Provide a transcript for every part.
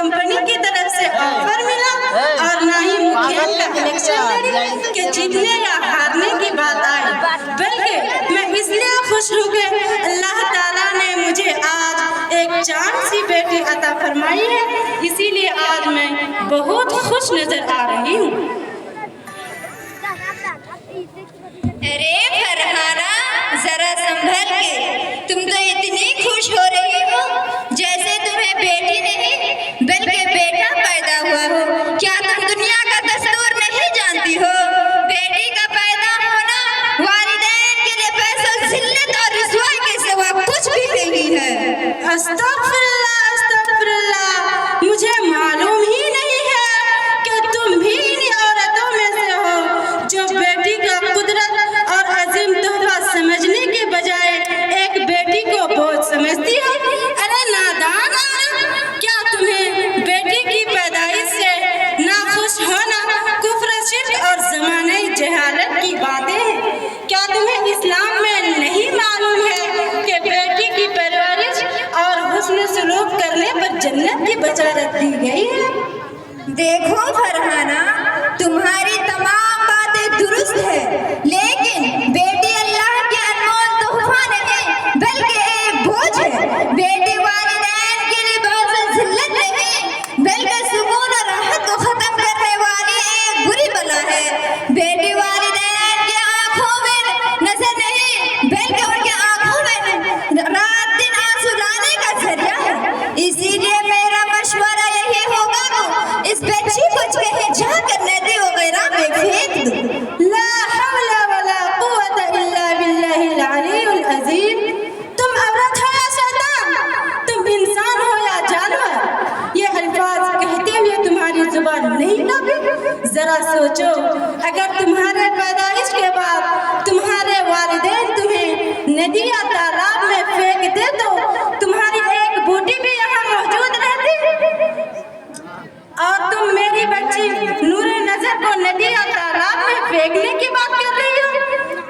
Company की तरफ से ऑफर मिला और ना ही मुखिया का इलेक्शन लड़ी कि जीतने या हारने की बात आई, बल्कि मैं इसलिए खुश हूँ कि अल्लाह ताला ने मुझे आज एक चांद सी बेटी अता फरमाई है, इसीलिए आज मैं बहुत खुश नजर आ रही हूँ। अरे फरहाना, जरा संभल के, तुम तो इतनी खुश हो रही हो जैसे तुम्हें बेटी नहीं बल्कि बेटा पैदा हुआ हो। क्या तुम दुनिया का दस्तूर नहीं जानती हो? बेटी का पैदा होना वालिदैन के लिए पैसा, जिल्लत और रुसवाई के सिवा कुछ भी नहीं है। अस्तगफिरुल्लाह, अस्तगफिरुल्लाह, मुझे मालूम ही नहीं है कि तुम भी इन औरतों में से हो जो बेटी का कुदरत और अजीम तोहफा समझने के बजाय एक बेटी को बोझ समझती हो। अरे नादान औरत, क्या तुम्हें बेटी की पैदाइश से नाखुश होना कुफ्र, शिर्क और ज़माने जहालत की बातें हैं? क्या तुम्हें इस्लाम में नहीं मालूम है कि बेटी की परवरिश और हुस्न सलूक करने पर जन्नत की बशारत दी गई है? देखो फरहाना, तुम्हारी तमाम बातें दुरुस्त है, लेकिन बेटी अल्लाह के अनमोल तोहफा नहीं बल्कि एक बोझ है। बेटी वालिदैन के लिए बहुत जिल्लत नहीं बल्कि सुकून और राहत को खत्म करने वाली एक बुरी बला है। बेटी वालिदैन की आंखों में नजर नहीं बल्कि उनकी आंखों में रात दिन आंसू लाने का जरिया है। इसीलिए मेरा मशवरा यही होगा कि इस बच्ची को कहीं जाकर नदी वगैरह में फेंक दो। ला हौला वला कुव्वता इल्ला बिल्लाहिल अलीयुल अज़ीम। तुम औरत हो या शैतान, तुम इंसान हो या जानवर, ये अल्फाज कहते हुए तुम्हारी जुबान नहीं कांपी? जरा सोचो, अगर तुम्हारे पैदाइश के बाद तुम्हारे वालिदैन तुम्हें नदी या तालाब में फेंक दे तो तुम्हारी एक बूटी भी यहाँ मौजूद रहती और तुम मेरी बच्ची नूरे नजर को नदी या तालाब में फेंकने की बात कर रही हो?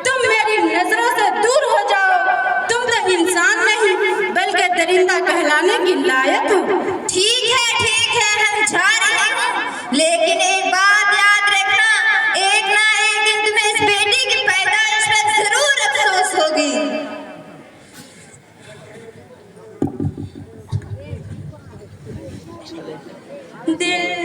तुम मेरी नजरों से दूर हो जाओ, तुम तो इंसान नहीं बल्कि दरिंदा कहलाने की लायक हो। ठीक है, हम जा रहे हैं, लेकिन एक बात याद रखना, एक ना एक दिन तुम्हें इस बेटी की पैदाइश पर जरूर अफसोस होगी। दिल